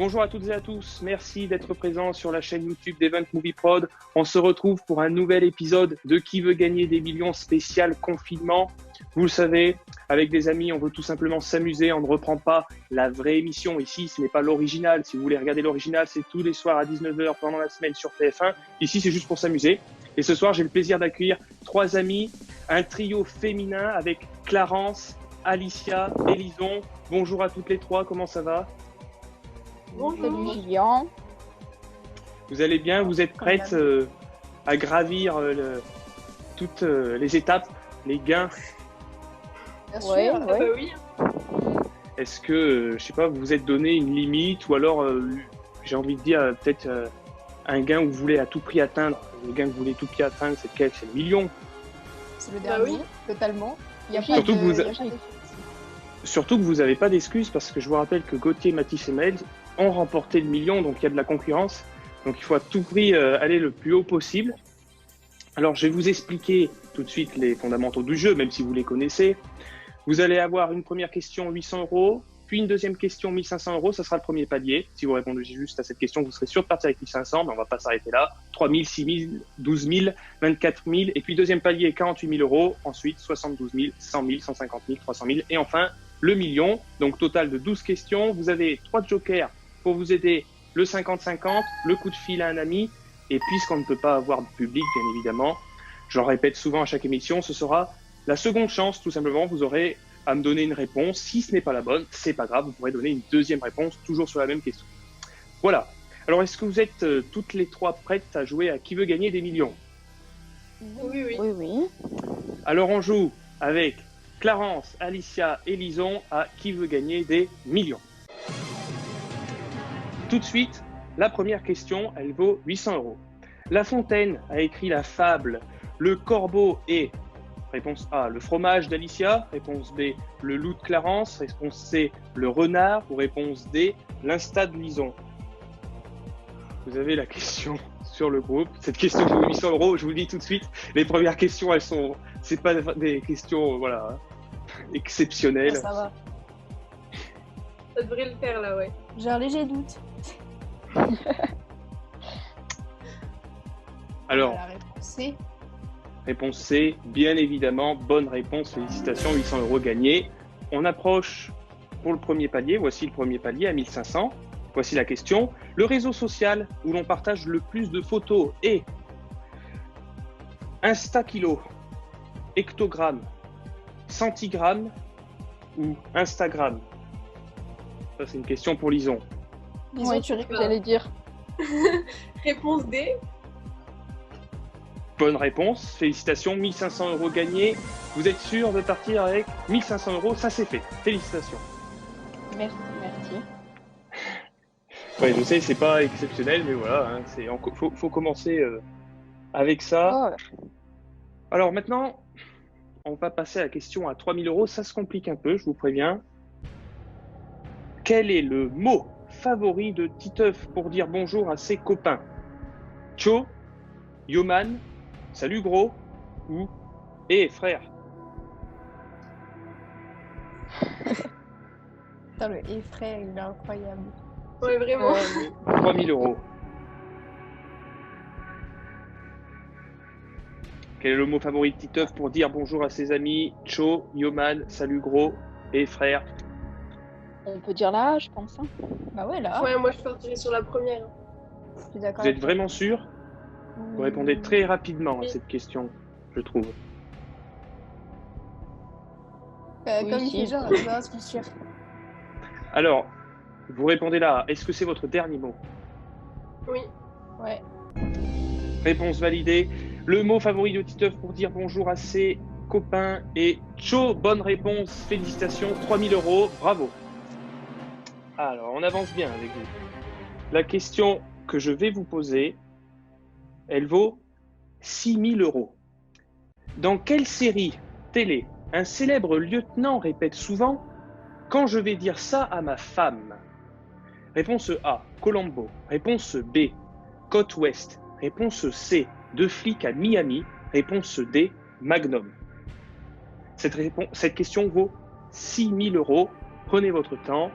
Bonjour à toutes et à tous, merci d'être présents sur la chaîne YouTube d'Event Movie Prod. On se retrouve pour un nouvel épisode de Qui veut gagner des millions spécial confinement. Vous le savez, avec des amis, on veut tout simplement s'amuser, on ne reprend pas la vraie émission. Ici, ce n'est pas l'original. Si vous voulez regarder l'original, c'est tous les soirs à 19h pendant la semaine sur TF1. Ici, c'est juste pour s'amuser. Et ce soir, j'ai le plaisir d'accueillir trois amis, un trio féminin avec Clarence, Alicia et Lison. Bonjour à toutes les trois, comment ça va ? Bonjour. Salut Julien. Vous allez bien? Vous êtes prêtes à gravir toutes les étapes, les gains? Bien sûr, Bah oui. Est-ce que, je sais pas, vous vous êtes donné une limite ou alors, j'ai envie de dire, peut-être un gain que vous voulez à tout prix atteindre? Le gain que vous voulez tout prix atteindre, c'est lequel? C'est le million. C'est le dernier, oui. Totalement. Il y a Surtout pas que de... vous- Surtout que vous n'avez pas d'excuses parce que je vous rappelle que Gauthier, Mathis et Maël ont remporté le million, donc il y a de la concurrence. Donc il faut à tout prix aller le plus haut possible. Alors je vais vous expliquer tout de suite les fondamentaux du jeu, même si vous les connaissez. Vous allez avoir une première question 800 €, puis une deuxième question 1500 €, ça sera le premier palier. Si vous répondez juste à cette question, vous serez sûr de partir avec 1500, mais on ne va pas s'arrêter là. 3000, 6000, 12 000, 24 000, et puis deuxième palier 48 000 €, ensuite 72 000, 100 000, 150 000, 300 000, et enfin le million. Donc total de 12 questions. Vous avez 3 jokers pour vous aider, le 50-50, le coup de fil à un ami, et puisqu'on ne peut pas avoir de public, bien évidemment, j'en répète souvent à chaque émission, ce sera la seconde chance, tout simplement. Vous aurez à me donner une réponse. Si ce n'est pas la bonne, c'est pas grave, vous pourrez donner une deuxième réponse, toujours sur la même question. Voilà. Alors, est-ce que vous êtes toutes les trois prêtes à jouer à Qui veut gagner des millions? Oui, oui. Oui. Alors, on joue avec Clarence, Alicia et Lison à Qui veut gagner des millions. Tout de suite, la première question, elle vaut 800 €. La Fontaine a écrit la fable Le corbeau et, réponse A, le fromage d'Alicia, réponse B, le loup de Clarence, réponse C, le renard, ou réponse D, l'insta de Lison. Vous avez la question sur le groupe. Cette question vaut 800 €, je vous le dis tout de suite. Les premières questions, c'est pas des questions, voilà, exceptionnelles. Ça va. Ça devrait le faire là, ouais. J'ai un léger doute. Alors, La réponse C. réponse C, bien évidemment, bonne réponse, félicitations, 800 € gagnés. On approche pour le premier palier, voici le premier palier à 1500. Voici la question. Le réseau social où l'on partage le plus de photos est Instakilo, hectogramme, centigramme ou Instagram? Ça, c'est une question pour Lison. Disons Ouais, tu c'est que ça. j'allais dire. Réponse D. Bonne réponse, félicitations, 1500 € gagnés. Vous êtes sûr de partir avec 1500 €? Ça, c'est fait. Félicitations. Merci. Ouais, je sais, c'est pas exceptionnel, mais voilà, hein, faut commencer avec ça. Oh, Alors maintenant, on va passer à la question à 3000 €. Ça se complique un peu, je vous préviens. Quel est le mot favori de Titeuf pour dire bonjour à ses copains? Tcho, Yoman, salut gros ou frère? putain, le effraie, il est incroyable. Ouais, vraiment. 3000 €. Quel est le mot favori de Titeuf pour dire bonjour à ses amis? Tcho, Yoman, salut gros et frère. On peut dire là, je pense. Hein. Bah ouais, là. Ouais, moi je partirais sur la première. Je suis d'accord. Vous êtes vraiment sûr? Vous répondez très rapidement à Oui. cette question, je trouve. Comme Oui, il si. fait genre, je suis sûre. Alors, vous répondez là, est-ce que c'est votre dernier mot? Oui. Ouais. Réponse validée. Le mot favori de Titeuf pour dire bonjour à ses copains est Tcho. Bonne réponse, félicitations, 3000 €, bravo. Alors, on avance bien avec vous. La question que je vais vous poser, elle vaut 6000 €. Dans quelle série télé un célèbre lieutenant répète souvent « Quand je vais dire ça à ma femme ». Réponse A, Colombo. Réponse B, Côte Ouest. Réponse C, Deux flics à Miami. Réponse D, Magnum. Cette question vaut 6000 €. Prenez votre temps.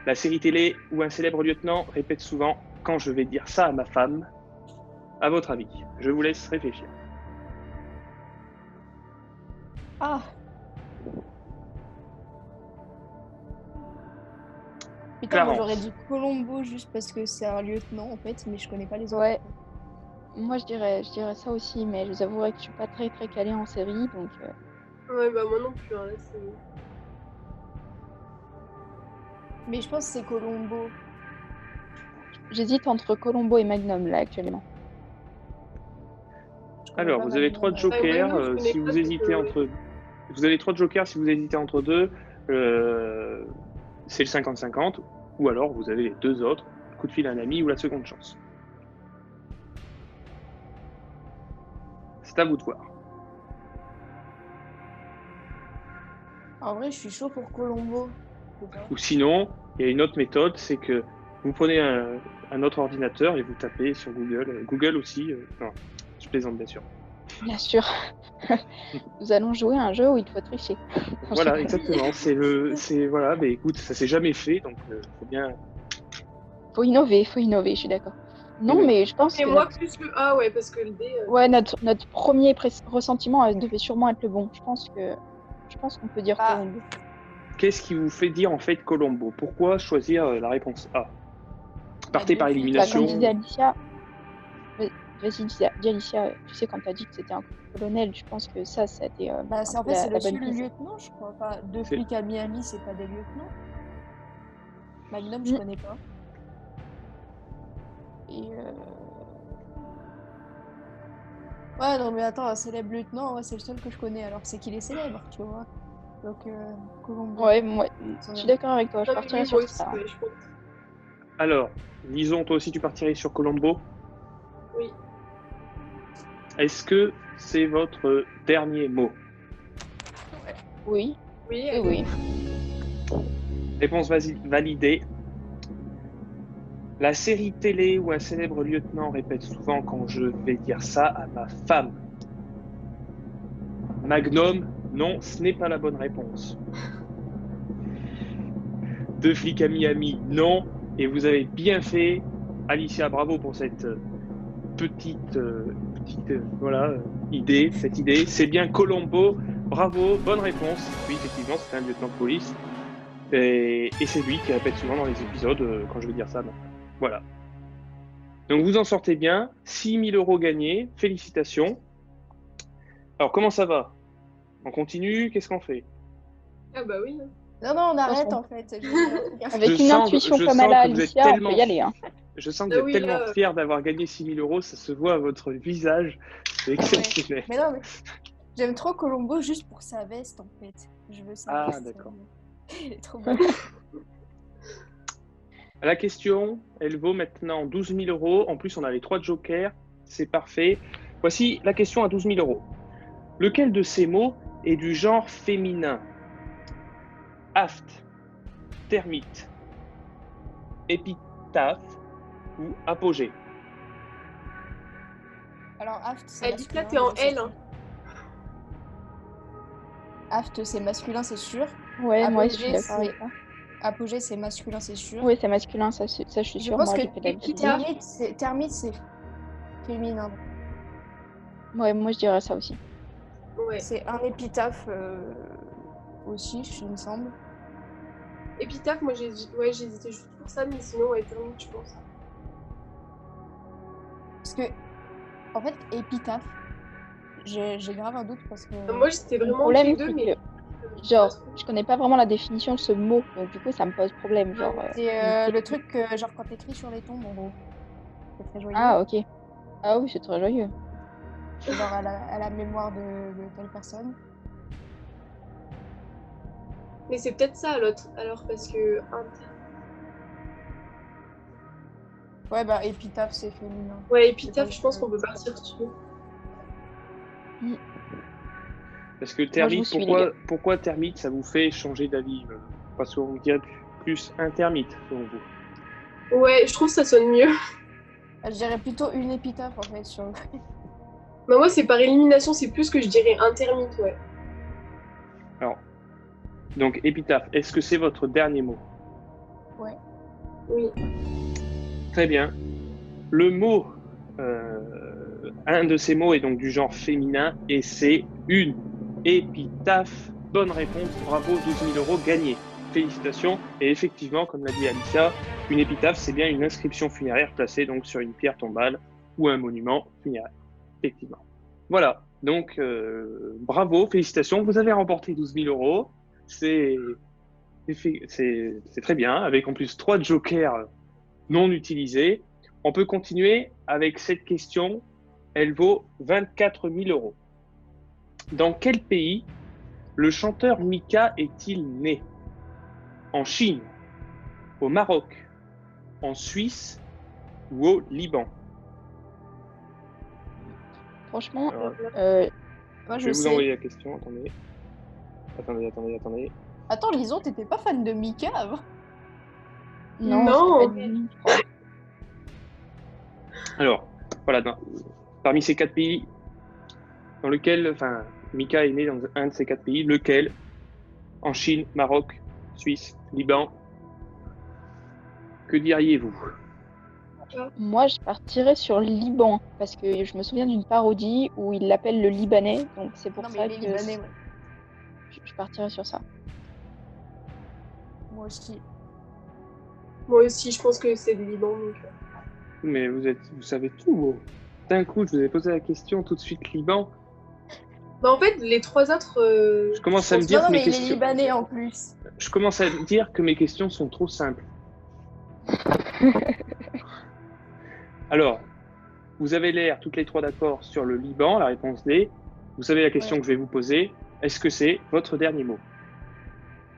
La série télé où un célèbre lieutenant répète souvent « Quand je vais dire ça à ma femme », à votre avis, je vous laisse réfléchir. Ah. Putain, moi Clarence. j'aurais dit Colombo juste parce que c'est un lieutenant en fait, mais je connais pas les autres. Ouais. Moi, je dirais ça aussi, mais je vous avouerai que je suis pas très très calée en série, donc Ouais, bah moi non plus, hein, là, c'est... Mais je pense que c'est Colombo. j'hésite entre Colombo et Magnum là actuellement. Je connais Alors, pas vous avez Magnum, 3 jokers. Magnum, je connais Si pas, vous donc, hésitez entre... Vous avez 3 jokers si vous hésitez entre deux. C'est le 50-50. Ou alors, vous avez les 2 autres. Coup de fil à un ami ou la seconde chance. C'est à vous de voir. En vrai, je suis chaud pour Colombo. Ou sinon, il y a une autre méthode, c'est que vous prenez un autre ordinateur et vous tapez sur Google. Google aussi. Non, je plaisante bien sûr. Bien sûr. Nous allons jouer à un jeu où il faut tricher. Voilà, exactement. Voilà. Mais écoute, ça s'est jamais fait, donc faut bien. Faut innover, je suis d'accord. Non, Oui. mais je pense Et que moi, plus le A, ouais, parce que le B... ouais, notre premier ressentiment devait sûrement être le bon. Je pense qu'on peut dire Ah. Colombo. Qu'est-ce qui vous fait dire en fait Colombo? Pourquoi choisir la réponse A? Partez par Bah, comme élimination. Comme disait Alicia, vas-y, dis Alicia, tu sais, quand tu as dit que c'était un colonel, je pense que ça a été Bah, c'est un en peu fait, c'est la le bonne seul piste. lieutenant, je crois. Pas deux C'est- flics à Miami, c'est pas des lieutenants. Magnum, je Mm. connais pas. Et ouais, non, mais attends, un célèbre lieutenant, ouais, c'est le seul que je connais. Alors, c'est qu'il est célèbre, tu vois. Donc, Colombo. Ouais, moi, je suis d'accord avec toi, je Non, mais partirais oui, sur moi aussi, ça. ouais, je pense. Alors, disons, toi aussi tu partirais sur Colombo. Oui. Est-ce que c'est votre dernier mot? Oui, Oui, oui, oui. Réponse validée. La série télé où un célèbre lieutenant répète souvent quand je vais dire ça à ma femme. Magnum, non, ce n'est pas la bonne réponse. Deux flics à Miami, non. Et vous avez bien fait. Alicia, bravo pour cette petite voilà, idée. Cette idée, c'est bien Colombo. Bravo, bonne réponse. Oui, effectivement, c'est un lieutenant de police. Et c'est lui qui répète souvent dans les épisodes quand je vais dire ça. Non. Voilà. Donc vous en sortez bien. 6 000 € gagnés. Félicitations. Alors comment ça va? On continue? Qu'est-ce qu'on fait? Ah bah oui. hein. Non, non, on arrête façon. en fait. Je veux dire, Avec Je une sens- intuition je comme sens elle a que vous êtes Alicia, on tellement- peut y aller. Hein. Je sens que Ah vous êtes oui, tellement là. fier d'avoir gagné 6 000 €, ça se voit à votre visage. C'est exceptionnel. Mais non, mais j'aime trop Colombo juste pour sa veste en fait. Je veux sa Ah, veste. d'accord. Elle est trop belle. La question, elle vaut maintenant 12 000 €. En plus, on a les 3 jokers. C'est parfait. Voici la question à 12 000 €. Lequel de ces mots est du genre féminin? Aft, termite, épitaphe ou apogée? Alors, Aft, c'est Alicia, masculin. t'es en je sais L. pas. hein. Aft, c'est masculin, c'est sûr. Ouais, moi, je suis Apogée, d'accord c'est- avec ça. Apogée, c'est masculin, c'est sûr. Oui, c'est masculin, ça, je suis Je sûre. pense Moi, que j'ai fait la physique. termite, c'est féminin. Ouais, moi, je dirais ça aussi. Ouais. C'est un épitaphe aussi, il me semble. Épitaphe, moi j'hésitais juste pour ça, mais sinon, ouais, termite, je pense. Parce que, en fait, épitaphe, j'ai grave un doute parce que. Moi, j'étais Le vraiment entre les problème, deux, c'est mais... que, genre, je connais pas vraiment la définition de ce mot, donc du coup, ça me pose problème. Genre, C'est le truc que, genre, quand t'écris sur les tombes, en gros. C'est très joyeux. ah, ok. Ah oui, c'est très joyeux. Genre, à la mémoire de telle personne. Mais c'est peut-être ça l'autre, alors, parce que... Ouais, bah, épitaphe, c'est féminin. Ouais, épitaphe, je pense qu'on peut partir dessus. Parce que Moi, je termite, vous suis, les pourquoi termite, ça vous fait changer d'avis? Parce qu'on dirait plus un termite, selon vous. Ouais, je trouve que ça sonne mieux. Je dirais plutôt une épitaphe, en fait, sur le... Bah moi, c'est par élimination, c'est plus que je dirais un termite, ouais. Alors, donc épitaphe, est-ce que c'est votre dernier mot? Ouais. Oui. Très bien. Le mot, un de ces mots est donc du genre féminin et c'est une épitaphe. Bonne réponse, bravo, 12 000 € gagnés. Félicitations. Et effectivement, comme l'a dit Alicia, une épitaphe, c'est bien une inscription funéraire placée donc sur une pierre tombale ou un monument funéraire. Effectivement. Voilà. Donc, bravo, félicitations. Vous avez remporté 12 000 €. C'est très bien, avec en plus 3 jokers non utilisés. On peut continuer avec cette question. Elle vaut 24 000 €. Dans quel pays le chanteur Mika est-il né? En Chine, au Maroc, en Suisse ou au Liban? Franchement, Alors, Moi, je je vais vous sais. envoyer la question. Attendez. Attends, Lison, t'étais pas fan de Mika avant? non, Non. c'était pas de lui, je crois. Alors, voilà, parmi ces 4 pays, dans lequel, enfin, Mika est né dans un de ces 4 pays, lequel? En Chine, Maroc, Suisse, Liban. Que diriez-vous? Moi, je partirais sur le Liban, parce que je me souviens d'une parodie où il l'appelle le Libanais, donc c'est pour Non, mais ça il est que libanais, ouais. je partirais sur ça. Moi aussi. Moi aussi, je pense que c'est le Liban. Donc... Mais vous savez tout, vous. D'un coup, je vous ai posé la question tout de suite, Liban. Bah, en fait, les 3 autres. Je commence à me pense- dire Non, que mes mais il est questions. libanais en plus. Je commence à me dire que mes questions sont trop simples. Alors, vous avez l'air toutes les 3 d'accord sur le Liban, la réponse D. Vous savez la question Ouais. que je vais vous poser. Est-ce que c'est votre dernier mot?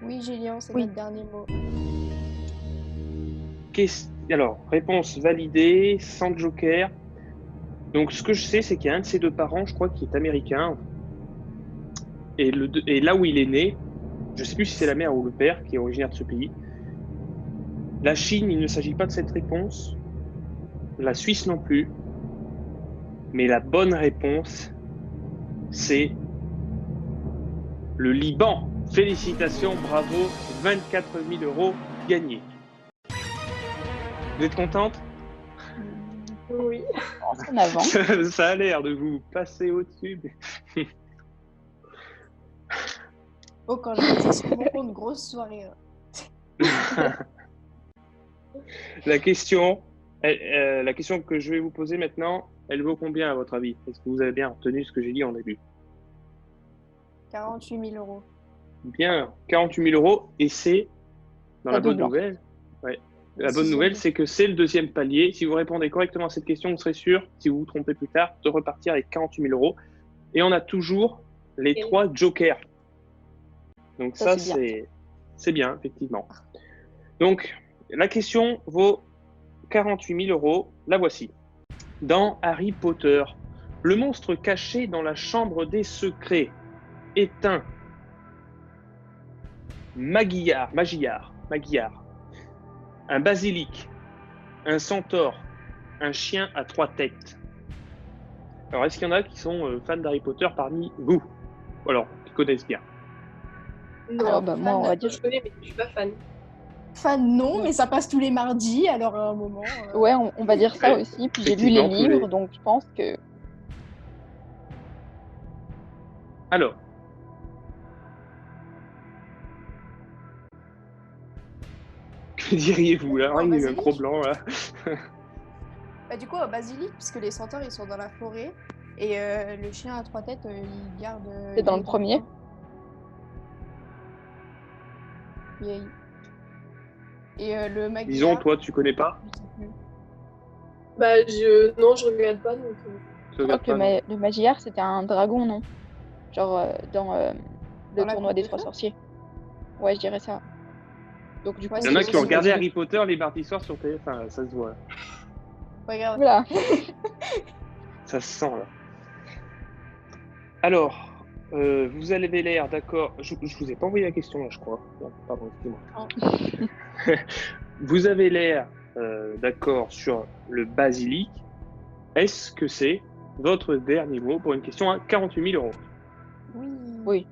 Oui, Gélian, c'est Oui. notre dernier mot. Alors, réponse validée, sans joker. Donc, ce que je sais, c'est qu'il y a un de ses 2 parents, je crois, qui est américain. Et là où il est né, je ne sais plus si c'est la mère ou le père qui est originaire de ce pays. La Chine, il ne s'agit pas de cette réponse. La Suisse non plus. Mais la bonne réponse, c'est le Liban. Félicitations, bravo, 24 000 € gagnés. Vous êtes contente? Oui. En avant. Ça a l'air de vous passer au-dessus. Oh, quand je mettais sur mon compte, grosse soirée. La question que je vais vous poser maintenant, elle vaut combien à votre avis? Est-ce que vous avez bien retenu ce que j'ai dit en début? 48 000 €. Bien, 48 000 € et c'est dans Ça la bonne double, en nouvelle. Ouais. La Le bonne sixième. nouvelle, c'est que c'est le 2e palier. Si vous répondez correctement à cette question, vous serez sûr, si vous vous trompez plus tard, de repartir avec 48 000 €. Et on a toujours les 3 jokers. Donc Ça, ça, c'est bien. c'est bien, effectivement. Donc, la question vaut 48 000 €. La voici. Dans Harry Potter, le monstre caché dans la chambre des secrets est un Magyar, un basilic, un centaure, un chien à 3 têtes. Alors, est-ce qu'il y en a qui sont fans d'Harry Potter parmi vous? Alors, qui connaissent bien. Non, Alors, bah, moi, on va dire. je connais, mais je suis pas fan. Fan, non, mais ça passe tous les mardis, alors à un moment. Ouais, on va dire ça Ouais, aussi. Puis j'ai lu les effectivement, tous les- livres, donc je pense que. Alors, que diriez-vous là? Oh, Il y a eu un basilic. gros blanc là. Bah, du coup, basilic, puisque les centaures ils sont dans la forêt, et le chien à 3 têtes il garde. C'est dans il le est premier. coin. Et, le Magyar. Disons, toi, tu connais pas? Je sais plus. Bah, non, je regarde pas, donc. Tu Je crois regardes que pas, non. le Magyar, c'était un dragon, non? Genre dans le Dans la tournoi coupe des de 3 feu. sorciers. Ouais, je dirais ça. Donc du coup, Ouais, Il y en a c'est qui ont aussi regardé basilic. Harry Potter les mardis soirs sur TF1, ça se voit. Regarde. Voilà. Ça se sent là. Alors, vous avez l'air d'accord. Je vous ai pas envoyé la question là, je crois. Non, pardon, excusez-moi. Vous avez l'air d'accord sur le basilic. Est-ce que c'est votre dernier mot pour une question à 48 000 €? Oui. Oui.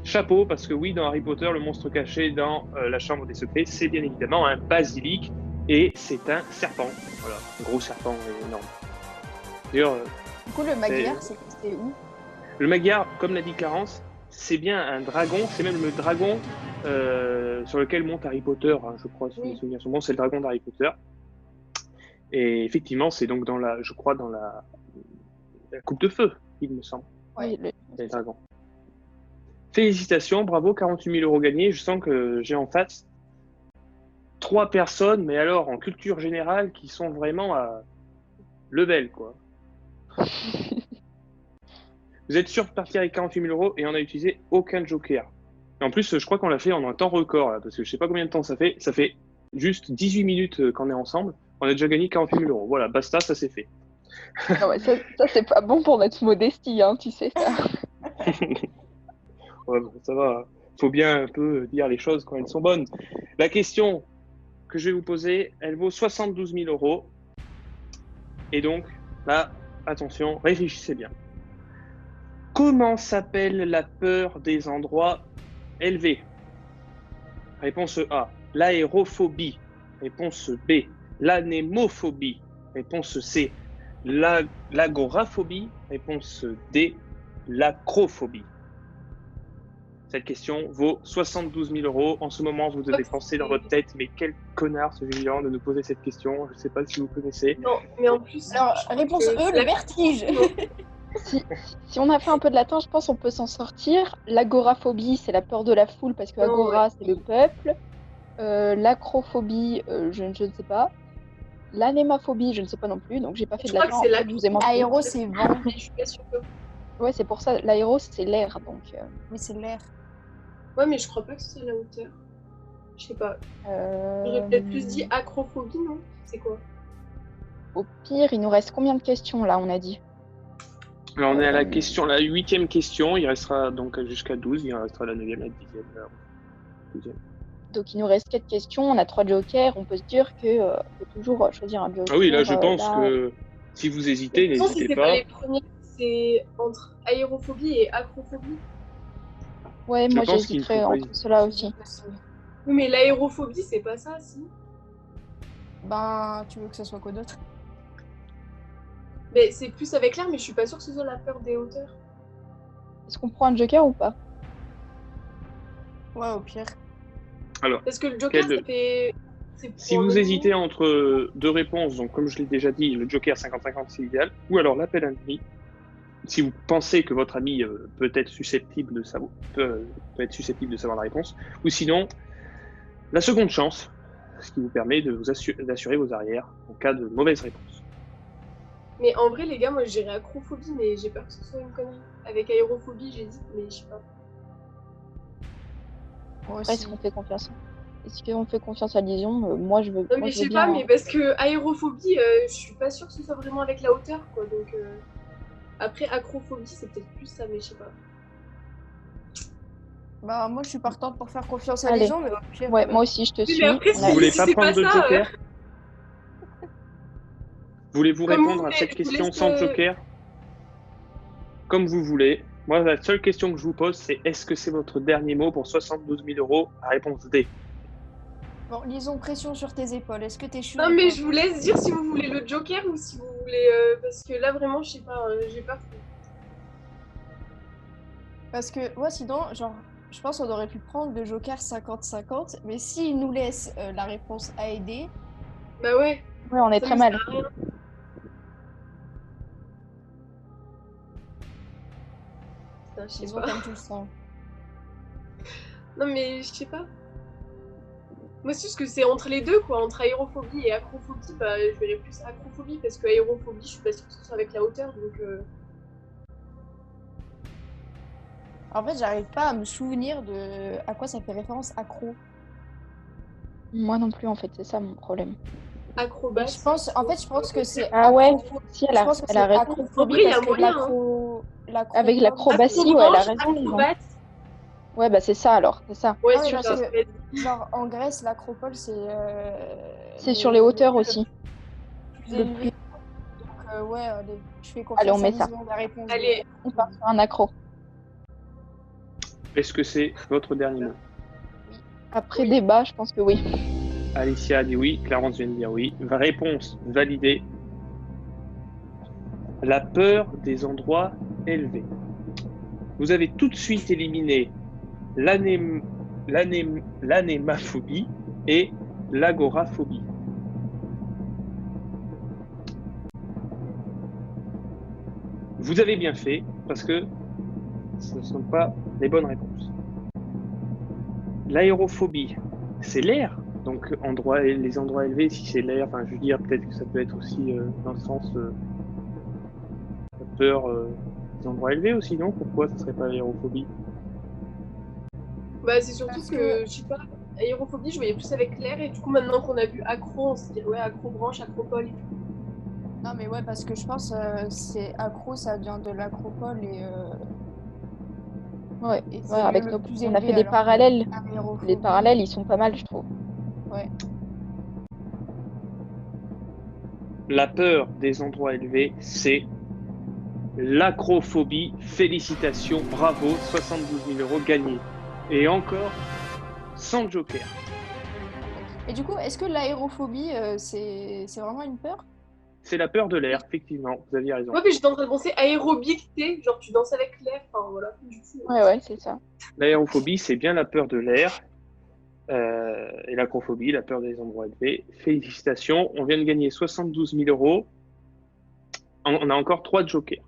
chapeau, parce que oui, dans Harry Potter, le monstre caché dans la chambre des secrets, c'est bien évidemment un basilic, et c'est un serpent. Voilà, un gros serpent énorme. D'ailleurs, Du coup, le Magyar, c'est où? le Magyar, comme l'a dit Clarence, c'est bien un dragon, c'est même le dragon sur lequel monte Harry Potter, hein, je crois, si mes souvenirs sont bons, c'est le dragon d'Harry Potter. Et effectivement, c'est donc dans la, je crois, dans la coupe de feu, il me semble, Oui, les dragons. Félicitations, bravo, 48 000 € gagnés. Je sens que j'ai en face 3 personnes, mais alors en culture générale, qui sont vraiment à level, quoi. Vous êtes sûr de partir avec 48 000 € et on n'a utilisé aucun joker. Et en plus, je crois qu'on l'a fait en un temps record, là, parce que je sais pas combien de temps ça fait. Ça fait juste 18 minutes qu'on est ensemble. On a déjà gagné 48 000 €. Voilà, basta, ça c'est fait. Non, mais ça c'est pas bon pour notre modestie, hein, tu sais ça. Ouais, bon, ça va. Faut bien un peu dire les choses quand elles sont bonnes. La question que je vais vous poser, elle vaut 72 000 €. Et donc, là, attention, réfléchissez bien. Comment s'appelle la peur des endroits élevés? Réponse A, l'aérophobie. Réponse B, l'anémophobie. Réponse C, l'agoraphobie. Réponse D, l'acrophobie. Cette question vaut 72 000 €. En ce moment, vous devez penser dans votre tête, mais quel connard ce Julien de nous poser cette question. Je ne sais pas si vous connaissez. Non, mais en plus. Alors, je crois réponse que E, le vertige. Si on a fait un peu de latin, je pense qu'on peut s'en sortir. L'agoraphobie, c'est la peur de la foule parce que Non, agora, c'est le peuple. L'acrophobie, je ne sais pas. L'anémophobie, je ne sais pas non plus, donc j'ai pas fait Je de crois latin. que c'est en fait, je vous ai menti. Aéro, c'est vent. Mais je suis pas sûre que. Ouais, c'est pour ça. L'aéro, c'est l'air, donc. Mais c'est l'air. Ouais, mais je crois pas que ce soit la hauteur. Je sais pas. J'aurais euh, peut-être plus dit acrophobie, non? C'est quoi? Au pire, il nous reste combien de questions là, on a dit? Alors, on est à la 8e question. Il restera donc jusqu'à 12. Il en restera la 9e, la 10e. Donc il nous reste 4 questions, on a 3 jokers, on peut se dire que peut toujours choisir un joker. Ah oui, là, je pense là. que si vous hésitez, Non, n'hésitez c'était pas. pas les premiers. C'est entre aérophobie et acrophobie. Ouais, Je moi pense qu'il ne j'hésiterais faut pas entre cela aussi. Oui, mais l'aérophobie, c'est pas ça, si. Ben, tu veux que ce soit quoi d'autre? Mais c'est plus avec l'air, mais je suis pas sûre que ce soit la peur des hauteurs. Est-ce qu'on prend un joker ou pas? Ouais, au pire. Alors, Parce que le joker, Quel- ça fait. c'est pour si vous le hésitez moment. entre deux réponses, donc comme je l'ai déjà dit, le joker 50-50 c'est idéal, ou alors l'appel à ami, si vous pensez que votre ami peut être susceptible de savoir, peut être susceptible de savoir la réponse, ou sinon la seconde chance, ce qui vous permet de d'assurer vos arrières en cas de mauvaise réponse. Mais en vrai, les gars, moi j'irais acrophobie, mais j'ai peur que ce soit une connerie. Avec aérophobie, j'hésite, mais je sais pas. Moi Après, aussi. est-ce qu'on fait confiance? Est-ce qu'on fait confiance à Lision? Moi je veux. Non, moi, mais je je veux sais pas, bien, mais hein. parce que aérophobie, je suis pas sûre que ce soit vraiment avec la hauteur, quoi. Donc. Après, acrophobie, c'est peut-être plus ça, mais je sais pas. Bah, moi, je suis partante pour faire confiance à Allez. les gens, mais au pire. Ouais, moi aussi je te Oui, suis. mais après, On a- Vous voulez si pas c'est prendre pas de ça, joker? Voulez-vous Comme vous répondre à voulez, cette je vous question laisse, sans joker? Comme vous voulez. Moi, la seule question que je vous pose, c'est est-ce que c'est votre dernier mot pour 72 000 €? La réponse D. Bon, lisons pression sur tes épaules. Est-ce que t'es chaud? Non, mais je vous laisse dire si vous voulez le joker ou si vous voulez. Parce que là, vraiment, je sais pas, j'ai pas. Parce que moi, sinon, genre, je pense qu'on aurait pu prendre le joker 50-50, mais s'il nous laisse la réponse A et D, Bah ouais. Ouais, on est ça très me mal. sert à rien. Putain, je sais disons pas. comme tu le sens. Non, mais je sais pas. Moi, c'est juste que c'est entre les deux, quoi. Entre aérophobie et acrophobie, bah, je verrais plus acrophobie parce que aérophobie, je suis pas sûre que ce soit avec la hauteur, donc. En fait, j'arrive pas à me souvenir de à quoi ça fait référence accro. Moi non plus en fait, c'est ça mon problème. Acrobat. Je pense que c'est Ah ouais, acropho- si elle je a, pense que elle a c'est raison. acrophobie En vrai, y a parce que moyen, Avec l'acrobatie, ouais, elle a raison. Lison. acrobate. Ouais, bah c'est ça alors, c'est ça. Ouais, Ah oui, c'est parce ça. que- Genre en Grèce, l'acropole c'est. C'est sur les hauteurs aussi. Plus Le élevé. plus- Donc ouais, je fais confiance Allez, on met à ça. Lison, la réponse. Allez, On part sur un accro. Est-ce que c'est votre dernier mot? Après Oui. débat, je pense que oui. Alicia a dit oui, Clarence vient de dire oui. Réponse validée. La peur des endroits élevés. Vous avez tout de suite éliminé l'anémaphobie et l'agoraphobie. Vous avez bien fait parce que ce ne sont pas les bonnes réponses. L'aérophobie, c'est l'air. Donc les endroits élevés, si c'est l'air, enfin je veux dire peut-être que ça peut être aussi dans le sens la peur des endroits élevés aussi, non? Pourquoi ça serait pas l'aérophobie? Bah, c'est surtout Parce que, je sais pas, aérophobie, je voyais plus avec l'air, et du coup, maintenant qu'on a vu accro, on se dit, ouais, accrobranche, acropole et tout. Non, mais ouais, parce que je pense c'est accro, ça vient de l'acropole et Ouais, c'est ouais, avec le nos... plus on a élevé, fait des alors que parallèles. aérophobie, Les parallèles, ils sont pas mal, je trouve. ouais. La peur des endroits élevés, c'est l'acrophobie. Félicitations, bravo, 72 000 € gagnés. Et encore, sans joker. Et du coup, est-ce que l'aérophobie, c'est vraiment une peur? C'est la peur de l'air, effectivement, vous aviez raison. Ouais, mais j'étais en train de penser aérobiqueté, genre tu danses avec l'air, enfin voilà, du coup. Ouais, c'est ça. L'aérophobie, c'est bien la peur de l'air. Et l'acrophobie, la peur des endroits élevés. Félicitations, on vient de gagner 72 000 €. On a encore 3 jokers.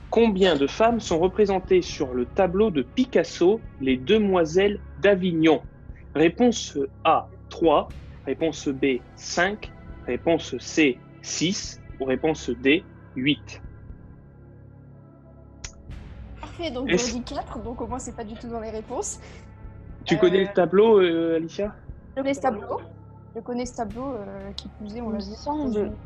Combien de femmes sont représentées sur le tableau de Picasso, Les Demoiselles d'Avignon? Réponse A, 3. Réponse B, 5. Réponse C, 6. Ou réponse D, 8. Parfait, donc Est-ce- j'aurais dit 4, donc au moins c'est pas du tout dans les réponses. Tu connais le tableau, Alicia? Je connais ce tableau. Je connais ce tableau qui plus est, on l'a vu.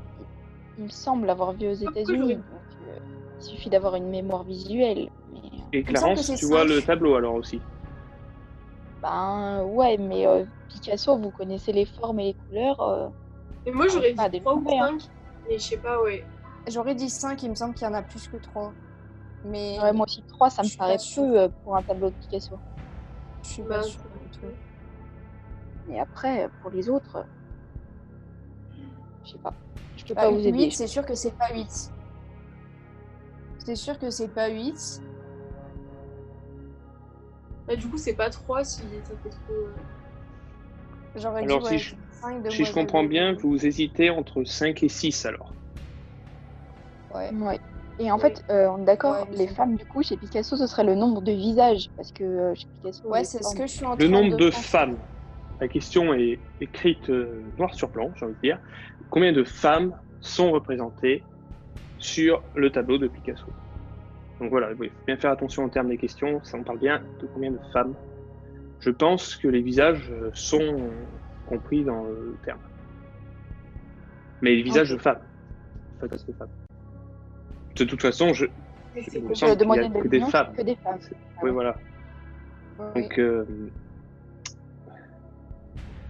Il me semble l'avoir vu aux États-Unis. Donc, il suffit d'avoir une mémoire visuelle. Mais, Et me semble que Clarence, c'est tu vois 5. le tableau alors aussi? ben ouais, mais Picasso, vous connaissez les formes et les couleurs. Et moi j'aurais pas dit 3 ou déformé, hein. 5, mais je sais pas, ouais. J'aurais dit 5, il me semble qu'il y en a plus que 3. Mais Ouais, moi aussi, 3, ça je me suis paraît pas sûre. peu pour un tableau de Picasso. Je suis Bah, pas sûre du tout. Mais après, pour les autres, je sais pas. Je peux Bah, pas vous aider. 8, c'est sûr que c'est pas 8. C'est sûr que c'est pas 8. Bah, du coup, c'est pas 3 si ça fait trop. J'aurais Alors, dit si ouais, je- 5 Si je comprends bien, vous hésitez entre 5 et 6 alors. Ouais. Ouais. Et en Ouais. fait, on est d'accord, Ouais, les c'est femmes, du coup, chez Picasso, ce serait le nombre de visages. Parce que chez Picasso, Ouais, les c'est ce formes- que je suis en Le train nombre de penser. femmes. La question est écrite noir sur blanc, j'ai envie de dire. Combien de femmes sont représentées sur le tableau de Picasso? Donc voilà, il faut bien faire attention en termes des questions. Ça, on parle bien de combien de femmes. Je pense que les visages sont compris dans le terme. Mais les visages Ok. de femmes. Pas de femmes. De toute façon, Mais il c'est me con. semble qu'il n'y a Demoiselles que des d'Avignon, femmes. c'est que des femmes. Oui, voilà. Oui. Donc,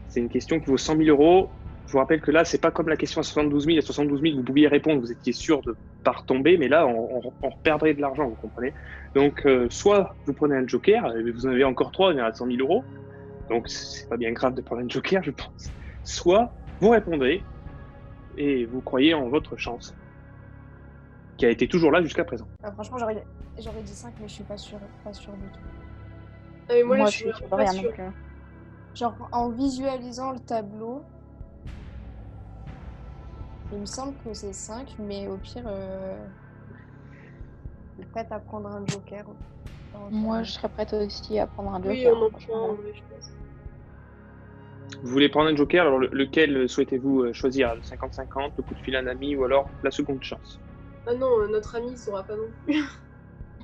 c'est une question qui vaut 100 000 €. Je vous rappelle que là, c'est pas comme la question à 72 000. À 72 000, vous pouviez répondre, vous étiez sûr de ne pas retomber, mais là, on perdrait de l'argent, vous comprenez? Donc, soit vous prenez un joker, et vous en avez encore 3, on est à 100 000 €. Donc, c'est pas bien grave de prendre un joker, je pense. Soit vous répondez et vous croyez en votre chance, qui a été toujours là jusqu'à présent. Franchement, j'aurais dit 5, mais je suis pas sûre du tout. Ah, mais moi, là, Moi, je suis je vraiment sais pas rien non sûre. plus. Genre, en visualisant le tableau, il me semble que c'est 5, mais au pire, je suis prête à prendre un joker. Moi, je serais prête aussi à prendre un joker. Oui, on en franchement. prend, ouais, je pense. Vous voulez prendre un joker, alors lequel souhaitez-vous choisir? Le 50-50, le coup de fil à un ami ou alors la seconde chance? Ah non, notre ami, il saura pas non plus.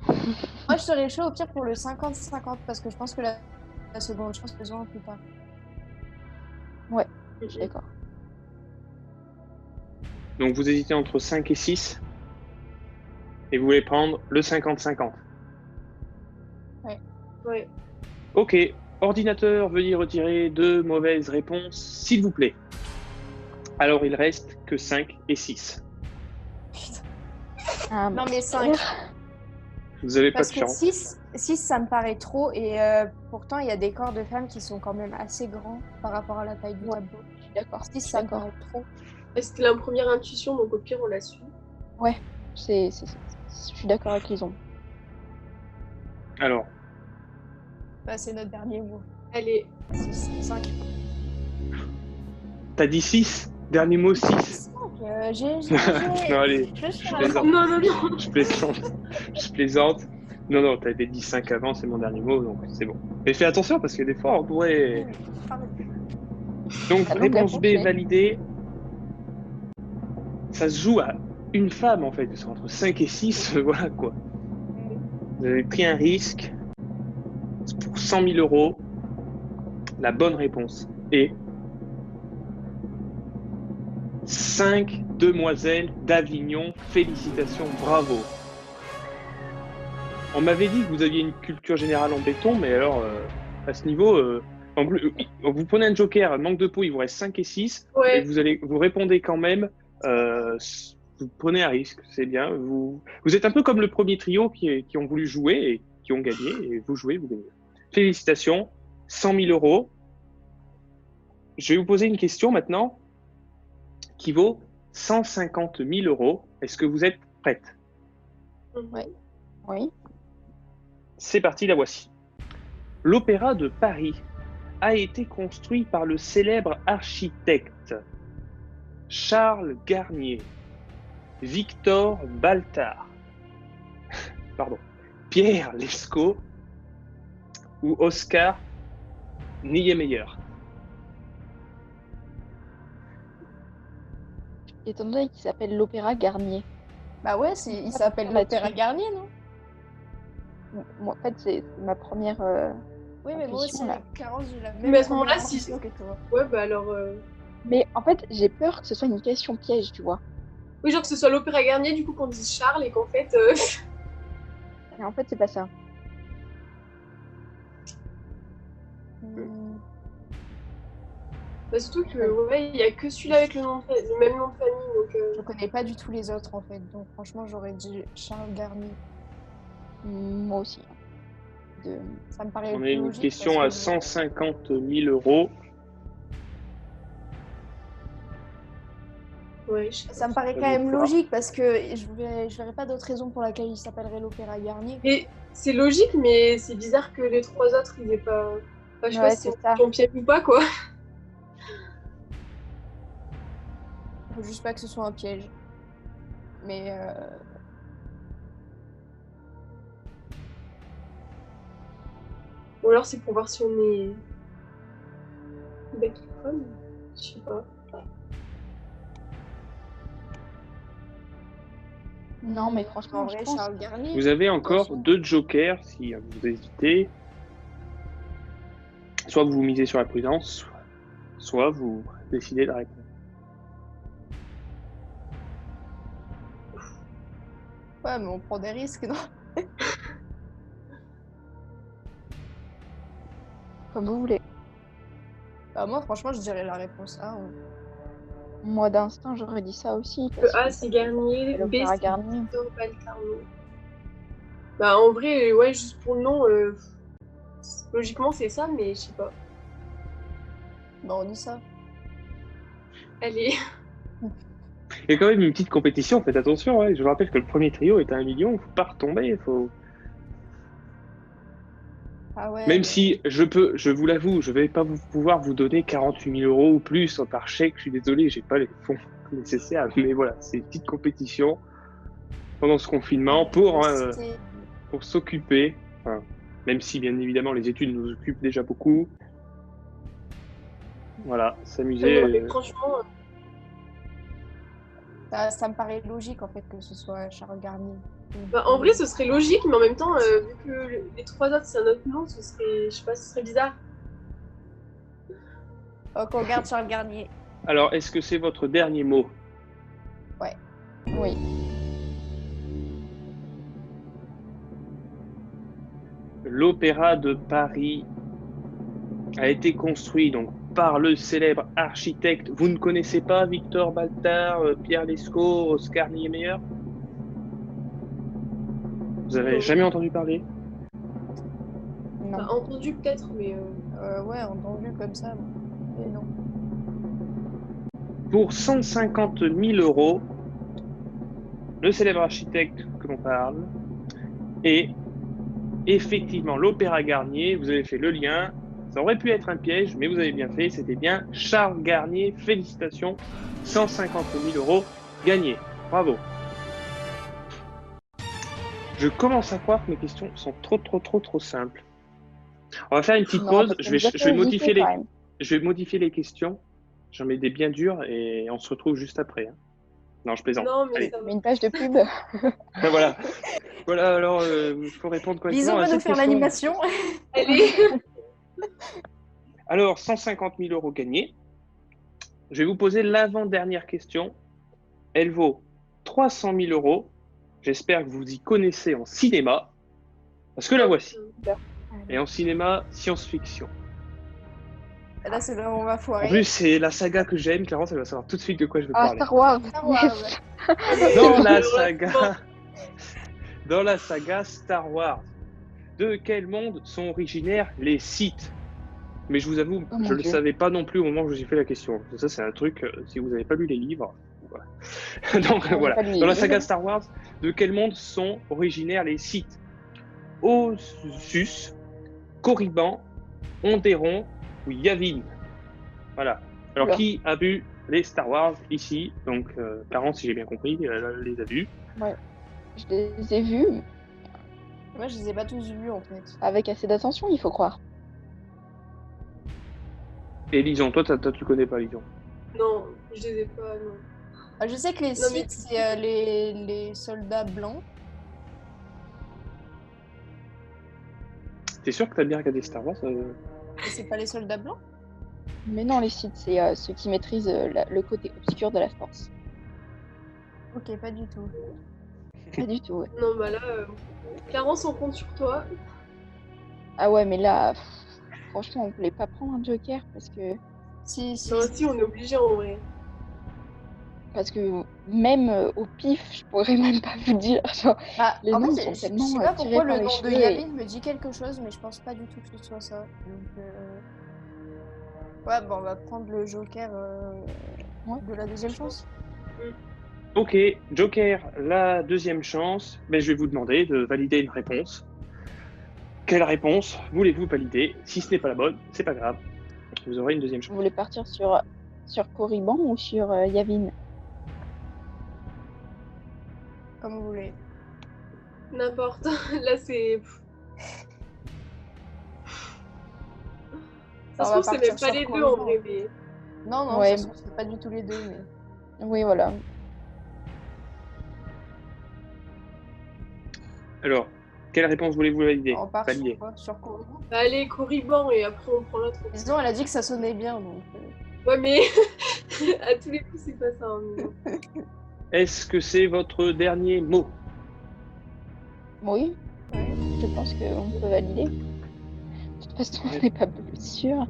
Moi, je serais chaud au pire pour le 50-50, parce que je pense que la seconde chance, besoin plus tard. Je suis d'accord. Donc vous hésitez entre 5 et 6 et vous voulez prendre le 50-50. Ouais. Ok, ordinateur, veuillez retirer 2 mauvaises réponses, s'il vous plaît. Alors il reste que 5 et 6. Putain. Ah, Non, bah, mais super. 5. Vous n'avez pas de Parce que chance. 6, 6, ça me paraît trop, et pourtant, il y a des corps de femmes qui sont quand même assez grands par rapport à la taille du Ouais. tableau. Je suis d'accord. 6, je suis ça me d'accord. paraît trop. C'était la première intuition, donc au pire, on la suit. Ouais, je suis d'accord avec Lison. Alors, Bah, c'est notre dernier mot. Allez, 6, 5. t'as dit 6? Dernier mot 6? Non, allez, Je suis je à plaisante. non, non, non. Je plaisante. Je plaisante. Non, non, t'avais dit 5 avant, c'est mon dernier mot, donc c'est bon. Mais fais attention parce que des fois, on pourrait. Donc, Ah non, réponse B d'accord, validée. Ça se joue à une femme en fait, c'est entre 5 et 6, voilà quoi. Vous avez pris un risque pour 100 000 euros. La bonne réponse est 5 demoiselles d'Avignon. Félicitations, bravo. On m'avait dit que vous aviez une culture générale en béton, mais alors à ce niveau, en plus, vous prenez un joker, manque de peau, il vous reste 5 et 6, Ouais. et vous répondez quand même, vous prenez un risque, c'est bien. Vous êtes un peu comme le premier trio qui ont voulu jouer et qui ont gagné, et vous jouez, vous gagnez. Félicitations, 100 000 euros. Je vais vous poser une question maintenant qui vaut 150 000 euros. Est-ce que vous êtes prête? Mhm. Oui. C'est parti, la voici. L'Opéra de Paris a été construit par le célèbre architecte Charles Garnier, Victor Baltard, pardon, Pierre Lescot ou Oscar Niemeyer. Étant donné qu'il s'appelle l'Opéra Garnier. Bah ouais, il s'appelle Là-dessus. l'Opéra Garnier, non? Moi, en fait, c'est ma première. Oui, mais moi aussi, intuition, là. avec Clarence, j'ai la Mais même à ce moment-là, première si- intuition que toi. Ouais, bah alors. Mais en fait, j'ai peur que ce soit une question piège, tu vois. Oui, genre que ce soit l'Opéra Garnier, du coup, qu'on dise Charles et qu'en fait. Mais en fait, c'est pas ça. Bah, surtout que, ouais, il y a que celui-là avec le même nom de famille, donc. Je connais pas du tout les autres, en fait. Donc, franchement, j'aurais dit Charles Garnier. Moi aussi. Ça me paraît On a plus une logique question parce à que 150 000 euros. Ouais, ça me paraît Ça quand même vous fera. logique parce que je verrais pas d'autre raison pour laquelle il s'appellerait l'Opéra Garnier. Mais c'est logique, mais c'est bizarre que les trois autres, ils aient pas. Enfin, je sais Ouais, pas si c'est c'est ça. ton piège ou pas, quoi. Faut juste pas que ce soit un piège. Mais Ou alors c'est pour voir si on est. Bec ou femme. Je sais pas. Non, mais en franchement, vrai, je pense. Charles Garnier. Vous avez encore sûr. 2 jokers si vous hésitez. Soit vous misez sur la prudence, soit vous décidez de répondre. Ouais, mais on prend des risques, non? Comme vous voulez. Bah, moi, franchement, je dirais la réponse A. Moi, d'instinct, j'aurais dit ça aussi. Le parce A, que c'est Garnier. B, l'Opéra c'est Garnier. Victor Baltarno. Bah, en vrai, ouais, juste pour le nom, logiquement, c'est ça, mais je sais pas. Bah, on dit ça. Allez. Il y a quand même une petite compétition, faites attention. Je vous rappelle que le premier trio est à 1 million, il ne faut pas retomber. Ah ouais. Même si je vous l'avoue, je ne vais pas pouvoir vous donner 48 000 euros ou plus par chèque. Je suis désolé, j'ai pas les fonds nécessaires. Mais voilà, c'est une petite compétition pendant ce confinement pour s'occuper. Enfin, même si bien évidemment les études nous occupent déjà beaucoup. Voilà, s'amuser. Mais franchement, Ça me paraît logique, en fait, que ce soit Charles Garnier. bah, en vrai, ce serait logique, mais en même temps, vu que les trois autres, c'est un autre nom, ce serait, je sais pas, ce serait bizarre. Donc, on garde Charles Garnier. Alors, est-ce que c'est votre dernier mot? Oui. L'Opéra de Paris a été construit donc par le célèbre architecte. Vous ne connaissez pas Victor Baltard, Pierre Lescot, Oscar Niemeyer? Vous avez jamais entendu parler? Non. Enfin, entendu peut-être, mais Ouais, entendu comme ça. Mais non. Pour 150 000 euros, le célèbre architecte que l'on parle est effectivement l'Opéra Garnier. Vous avez fait le lien. Ça aurait pu être un piège, mais vous avez bien fait. C'était bien Charles Garnier. Félicitations. 150 000 euros gagnés. Bravo. Je commence à croire que mes questions sont trop simples. On va faire une petite pause. Je vais modifier les questions. J'en mets des bien dures et on se retrouve juste après. Hein. Non, je plaisante. non, mais Allez. ça va. Mais une page de pub. Voilà. Voilà, alors, il faut répondre correctement Lison à va nous cette faire question. l'animation. Allez. Alors, 150 000 euros gagnés. Je vais vous poser l'avant-dernière question. Elle vaut 300 000 euros. J'espère que vous y connaissez en cinéma, parce que la voici. Et en cinéma, science-fiction. Là, c'est là où on va En foirer. plus, c'est la saga que j'aime. Clarence, elle va savoir tout de suite de quoi je vais Ah, parler. Star Wars. Star Wars, Yes. ouais. Dans la saga Star Wars, de quel monde sont originaires les Sith? Mais je vous avoue, Oh mon je ne le Dieu. savais pas non plus au moment où j'ai fait la question. Ça, c'est un truc, si vous n'avez pas lu les livres. Voilà. Donc Non, voilà. j'ai pas lu les Dans la livres. saga Star Wars, de quel monde sont originaires les Sith? Ossus, Korriban, Onderon ou Yavin? Voilà. Alors, Oula. qui a vu les Star Wars ici? Donc, Clarence, si j'ai bien compris, elle les a vus. Ouais. Je les ai vus Moi, je les ai pas tous vus en fait. avec assez d'attention, il faut croire. Et Lison, toi, tu connais pas Lison? Non, je les ai pas, non. Ah, je sais que les Non, mais- Sith, c'est les soldats blancs. T'es sûr que t'as bien regardé Star Wars? Et c'est pas les soldats blancs? Mais non, les Sith, c'est ceux qui maîtrisent le côté obscur de la force. Ok, pas du tout. Pas du tout, ouais. Non, bah là, Clarence, on compte sur toi. Ah ouais, mais là, franchement, on voulait pas prendre un Joker parce que Non, si, on est obligé en vrai. même au pif, je pourrais même pas vous dire. Genre, Bah, les en noms fait, sont je tellement sais pas tirés pourquoi par le les nom de cheveux et- Yavin me dit quelque chose, mais je pense pas du tout que ce soit ça. Donc, ouais, bon, on va prendre le Joker Ouais. de la deuxième chance. Ok, Joker, la deuxième chance. Mais je vais vous demander de valider une réponse. Quelle réponse voulez-vous valider? Si ce n'est pas la bonne, c'est pas grave. Vous aurez une deuxième Vous chance. voulez partir sur Korriban ou sur Yavin? Comme vous voulez. N'importe. Là, c'est. Ça se On va trouve, c'est partir même pas sur les deux Corrigan. en vrai, mais. Non, non, Ouais. ça se trouve, c'est pas du tout les deux, mais... Oui, voilà. Alors, quelle réponse voulez-vous valider? On part Valider. sur quoi? Sur Corrigan. Bah, allez, Corriban et après on prend l'autre. Disons, elle a dit que ça sonnait bien, donc... Ouais, mais à tous les coups, c'est pas ça. Hein. Est-ce que c'est votre dernier mot? Oui, Ouais. je pense qu'on peut valider. De toute façon, on n'est pas plus sûr.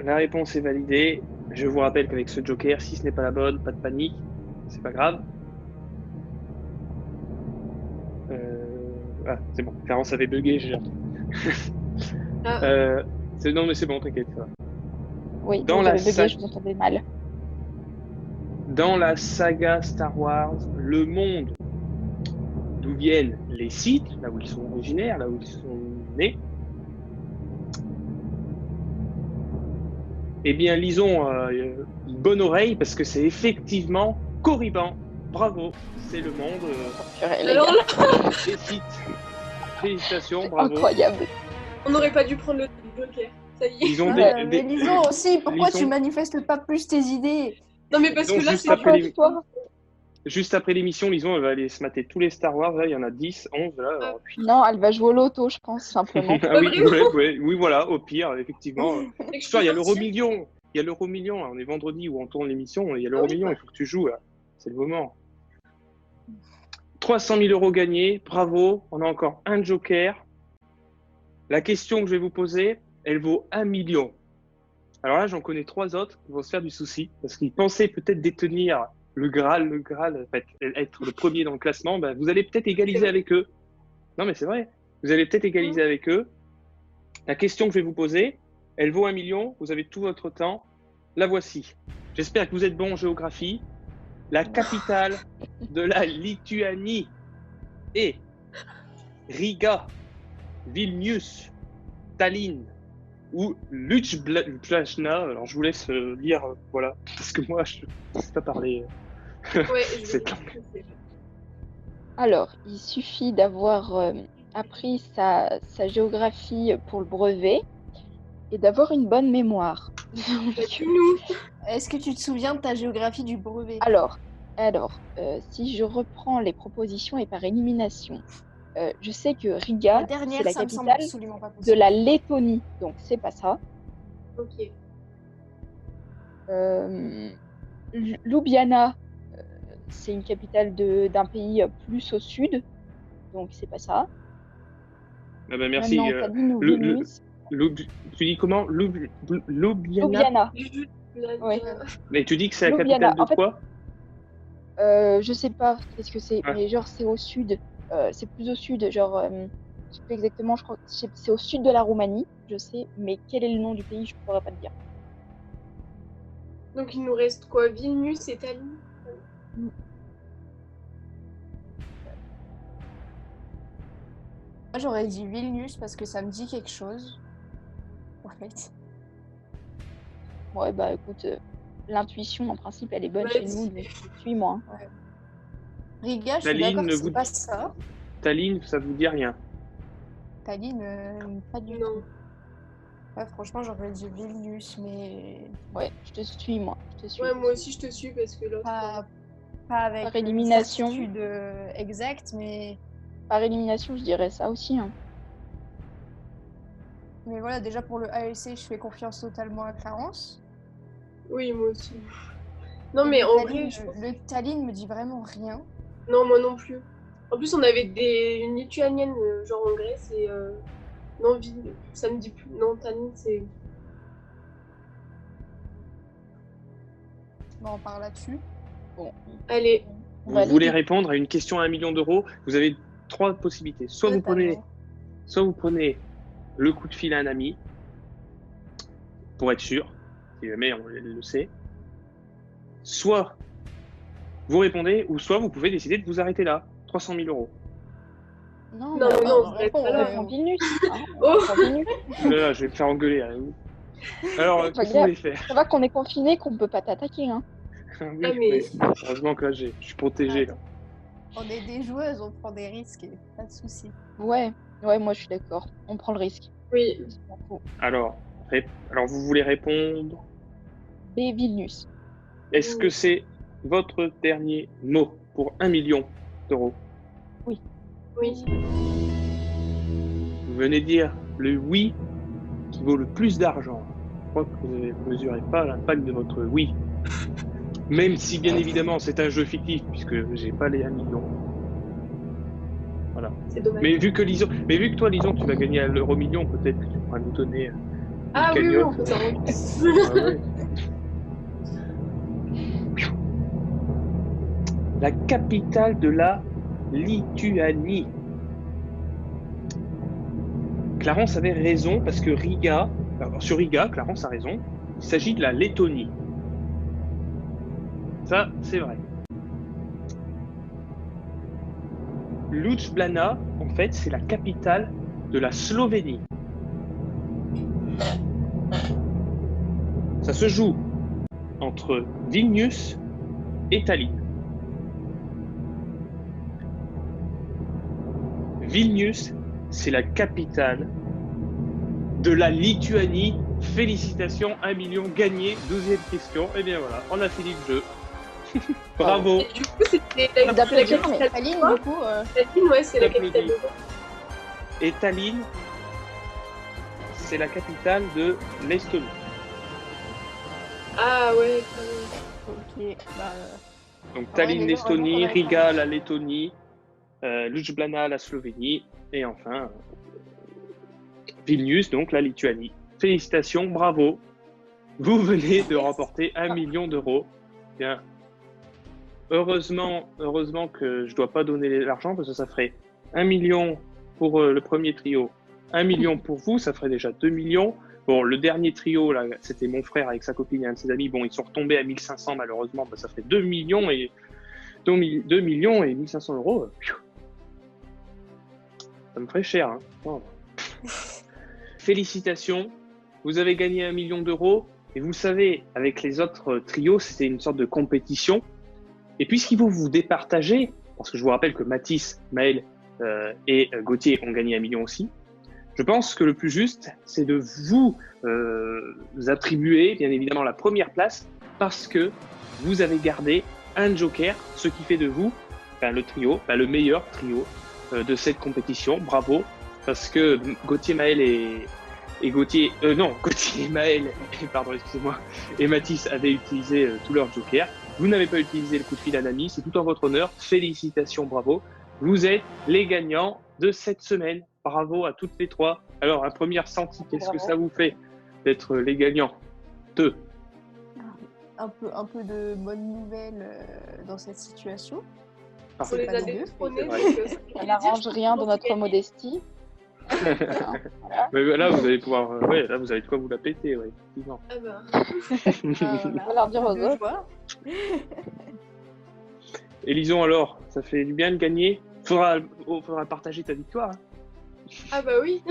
La réponse est validée. Je vous rappelle qu'avec ce Joker, si ce n'est pas la bonne, pas de panique. C'est pas grave. Ah, c'est bon. Clarence avait bugué, j'ai entendu. Ah. Non, mais c'est bon, t'inquiète. Ça va. Oui, Dans vous la avez bugué, salle- je vous entendais mal. Dans la saga Star Wars, le monde d'où viennent les Sith, là où ils sont originaires, là où ils sont nés, eh bien, lisons une bonne oreille parce que c'est effectivement Korriban. Bravo, c'est le monde Purée, les Alors gars, là, des Sith. Félicitations, bravo. incroyable. on n'aurait pas dû prendre le Joker. Ça y est. Ils ont Mais Lison aussi, pourquoi Lison- tu manifestes pas plus tes idées? Non, mais parce Ils ont que là, juste c'est. après les- Toi. Juste après l'émission, Lison, elle va aller se mater tous les Star Wars. Là, il y en a 10, 11. Là, alors, Non, elle va jouer au loto, je pense, simplement. ah oui, oui, voilà, au pire, effectivement. Et que je Ce soir, il y a peux l'euro sortir. million. Il y a l'euro million. On est vendredi où on tourne l'émission. Il y a l'euro oui, million. bah. Il faut que tu joues. Là. C'est le moment. 300 000 euros gagnés. Bravo. On a encore un joker. La question que je vais vous poser, elle vaut 1 million. Alors là, j'en connais 3 autres qui vont se faire du souci parce qu'ils pensaient peut-être détenir le Graal, en fait, être le premier dans le classement. Ben, vous allez peut-être égaliser avec eux. Non, mais c'est vrai. Vous allez peut-être égaliser avec eux. La question que je vais vous poser, elle vaut 1 million. Vous avez tout votre temps. La voici. J'espère que vous êtes bon en géographie. La capitale de la Lituanie est Riga, Vilnius, Tallinn ou Ljubljana. Alors je vous laisse lire, voilà, parce que moi je ne sais pas parler Ouais, je cette vais langue. Alors, il suffit d'avoir appris sa géographie pour le brevet et d'avoir une bonne mémoire. nous. Est-ce que tu te souviens de ta géographie du brevet? Alors, si je reprends les propositions et par élimination, je sais que La Riga, c'est dernière, la ça me semble capitale absolument pas de possible. la Lettonie, donc c'est pas ça. Ok. Ljubljana, c'est une capitale d'un pays plus au sud, donc c'est pas ça. Ah ben merci. Maintenant, Tallinn ou le- Vilnius. Tu dis comment? Ljubljana. Ouais. Mais tu dis que c'est la Ljubljana. capitale de En fait, quoi? je sais pas qu'est-ce que c'est, Ah. mais genre c'est au sud. C'est plus au sud, genre je sais plus exactement, je crois que c'est au sud de la Roumanie, je sais, mais quel est le nom du pays, je pourrais pas te dire. Donc il nous reste quoi? Vilnius et Tallinn? Moi, j'aurais dit Vilnius parce que ça me dit quelque chose. En fait. Ouais, bah écoute, l'intuition en principe elle est bonne chez nous, donc suis-moi. Hein. Riga, je suis Tallinn, d'accord que vous- c'est pas ça. Tallinn, ça vous dit rien? Tallinn, pas du Non. tout. Ouais, franchement, j'aurais dit Vilnius, mais Ouais, je te suis, moi. Je te suis. Ouais, moi aussi je te suis parce que l'autre. pas avec Par élimination. une certitude exacte, mais Par élimination, je dirais ça aussi. Hein. voilà, déjà pour le ALC, je fais confiance totalement à Clarence. Oui, moi aussi. Non, Et mais le en Tallinn, vrai, je pense. le Tallinn me dit vraiment rien. Non, moi non plus. En plus, on avait une lituanienne, genre en Grèce, et. Non, ça me dit plus. Non, Tallinn, c'est. Bon, on part là-dessus. Bon, Allez. on Vous va voulez aller. répondre à une question à 1 million d'euros? Vous avez 3 possibilités. Soit vous prenez le coup de fil à un ami, pour être sûr, si jamais on le sait. Soit vous répondez, ou soit vous pouvez décider de vous arrêter là. 300 000 euros. Non, Non, mais non, on on reste pas là. répond Vilnius. Hein, Oh. on répond Vilnius. Là, je vais me faire engueuler. Hein. Alors, Pas qu'est-ce que vous grave. voulez faire? Ça va qu'on est confiné, qu'on peut pas t'attaquer. Hein. Oui, Ah, mais- oui. Heureusement que là, je suis protégé. Là. On est des joueuses, on prend des risques, et pas de soucis. Ouais, moi je suis d'accord. On prend le risque. Oui. Je m'en fous. Alors, vous voulez répondre? B. Vilnius. Est-ce que c'est votre dernier mot pour 1 million d'euros? Oui. Vous venez dire le oui qui vaut le plus d'argent. Je crois que vous ne mesurez pas l'impact de votre oui. Même si, bien évidemment, c'est un jeu fictif, puisque j'ai pas les 1 million. Voilà. C'est dommage. Mais vu que toi, Lison, tu vas gagner à l'euro million, peut-être que tu pourras nous donner une Ah oui, cagnotte. on peut s'arranger. Ah ouais. La capitale de la Lituanie. Clarence avait raison parce que Riga, alors sur Riga, Clarence a raison, il s'agit de la Lettonie. Ça, c'est vrai. Ljubljana, en fait, c'est la capitale de la Slovénie. Ça se joue entre Vilnius et Tallinn. Vilnius, c'est la capitale de la Lituanie. Félicitations, 1 million gagné. 12e question. Et bien voilà, on a fini le jeu. Bravo. Et du coup, c'était la D'applaudir, capitale mais Tallinn, quoi du coup, Tallinn, ouais, c'est la T'applaudis. capitale de quoi? Et Tallinn, c'est la capitale de l'Estonie. Ah ouais, quand même. ok. Bah, Donc Tallinn, les gens, l'Estonie, vraiment, on a Riga, la Lettonie, Ljubljana, la Slovénie, et enfin Vilnius, donc la Lituanie. Félicitations, bravo. Vous venez de remporter 1 million d'euros. Bien. Heureusement que je dois pas donner l'argent parce que ça ferait 1 million pour le premier trio 1 million pour vous, ça ferait déjà 2 millions. Bon, le dernier trio, là, c'était mon frère avec sa copine et un de ses amis. Bon, ils sont retombés à 1500 malheureusement. Ça fait 2 millions et 2 millions et 1500 euros. Ça me ferait cher. Hein. Oh. Félicitations, vous avez gagné 1 million d'euros. Et vous savez, avec les autres trios, c'était une sorte de compétition. Et puisqu'il faut vous départager, parce que je vous rappelle que Mathis, Maël et Gauthier ont gagné 1 million aussi, je pense que le plus juste, c'est de vous attribuer, bien évidemment, la première place parce que vous avez gardé un joker, ce qui fait de vous le trio, le meilleur trio de cette compétition. Bravo, parce que Gauthier, Maël Gauthier, Maël, pardon, excusez-moi, et Mathis avaient utilisé tous leurs jokers. Vous n'avez pas utilisé le coup de fil à Nami, c'est tout en votre honneur. Félicitations, bravo. Vous êtes les gagnants de cette semaine. Bravo à toutes les trois. Alors, un premier ressenti, qu'est-ce que ça vous fait d'être les gagnants? Un peu de bonnes nouvelles dans cette situation. Ah, On les pas a dégueu, détrônés. Ça n'arrange rien dans notre modestie. Voilà. Mais là, vous allez pouvoir, là, vous avez de quoi vous la péter, effectivement. Ah bah. On va leur dire aux autres. Élison, alors, ça fait du bien de gagner. Faudra partager ta victoire. Hein. Ah bah oui.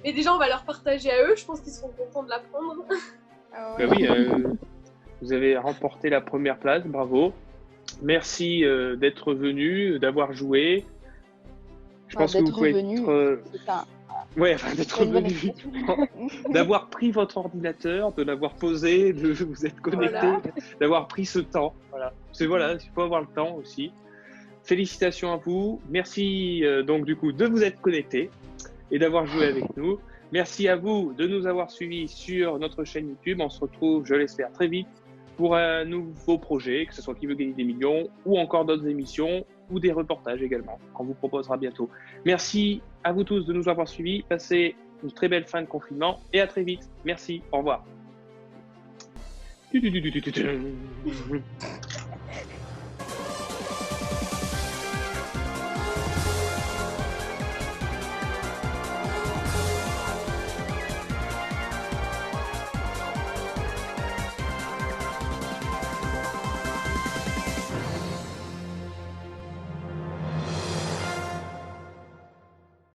Et déjà, on va leur partager à eux. Je pense qu'ils seront contents de la prendre. Ah Bah oui, vous avez remporté la première place, bravo. Merci d'être venu, d'avoir joué. Je pense que vous pouvez d'être venu, d'avoir pris votre ordinateur, de l'avoir posé, de vous être connecté, d'avoir pris ce temps. Voilà, il faut avoir le temps aussi. Félicitations à vous. Merci donc du coup de vous être connecté et d'avoir joué avec nous. Merci à vous de nous avoir suivis sur notre chaîne YouTube. On se retrouve, je l'espère, très vite pour un nouveau projet, que ce soit Qui veut gagner des millions ou encore d'autres émissions ou des reportages également qu'on vous proposera bientôt. Merci à vous tous de nous avoir suivis. Passez une très belle fin de confinement et à très vite. Merci, au revoir.